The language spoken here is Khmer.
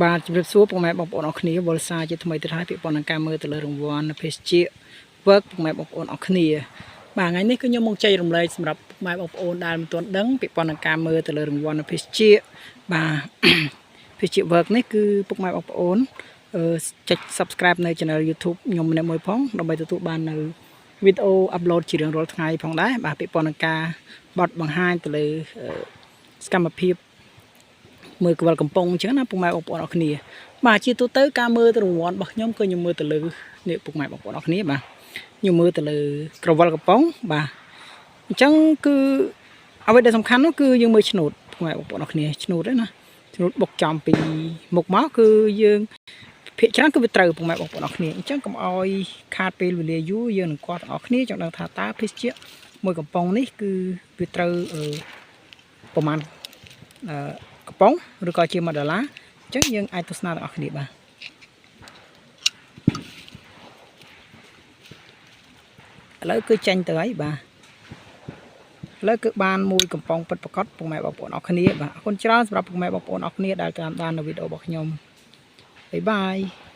បាទជម្រាបសួរពុកម៉ែបងប្អូនអរគ្នាវល់សាជាថ្មីទៅហើយពាក់ព័ន្ធនឹងការមើលទៅលើរង្វាន់ភេសជ្ជៈ work ពុកម៉ែបងប្អូនអរគ្នាបាទថ្ងៃនេះគឺខ្ញុំមកចែករំលែកសម្រាប់ពុកម៉ែបងប្អូនដែលមិនទាន់ដឹងពាក់ព័ន្ធនឹងការមើលទៅលើរង្វាន់ភេសជ្ជៈបាទភេសជ្ជៈ work នេះគឺពុកម៉ែបងប្អូនចុច subscribe នៅ channel YouTube ខ្ញុំម្នាក់មួយផងដើម្បីទទួលបាននៅវីដេអូ upload ជារៀងរាល់ថ្ងៃផងដែរបាទពាក់ព័ន្ធនឹងការបត់បង្ហាញទៅលើសកម្មភាពមើលក្បលកំប៉ុងអញ្ចឹងណាពុកម៉ែបងប្អូនអរគ្នាបាទជាទូទៅការមើលទៅរង្វាន់របស់ខ្ញុំគឺខ្ញុំមើលទៅលើនេះពុកម៉ែបងប្អូនអរគ្នាបាទខ្ញុំមើលទៅលើក្រវិលកំប៉ុងបាទអញ្ចឹងគឺអ្វីដែលសំខាន់នោះគឺយើងមើលឆ្នូតពុកម៉ែបងប្អូនអរគ្នាឆ្នូតទេណាឆ្នូតបុកចំពីមុខមកគឺយើងភាគច្រើនគឺវាត្រូវពុកម៉ែបងប្អូនអរគ្នាអញ្ចឹងកុំអោយខាតពេលវេលាយូរយើងនឹងគាត់ទាំងអស់គ្នាចង់ដឹងថាតើភេសជ្ជៈមួយកំប៉ុងនេះគឺវាត្រូវប្រហែលកំប៉ុងឬក៏ជា1ដុល្លារអញ្ចឹងយើងអាចទស្សនាទាំងអស់គ្នាបាទឥឡូវគឺចាញ់ទៅហើយបាទឥឡូវគឺបានមួយកំប៉ុងពិតប្រាកដពុកម៉ែបងប្អូនអរគ្នាបាទអរគុណច្រើនសម្រាប់ពុកម៉ែបងប្អូនអរគ្នាដែលតាមដាននៅវីដេអូរបស់ខ្ញុំបាយបាយ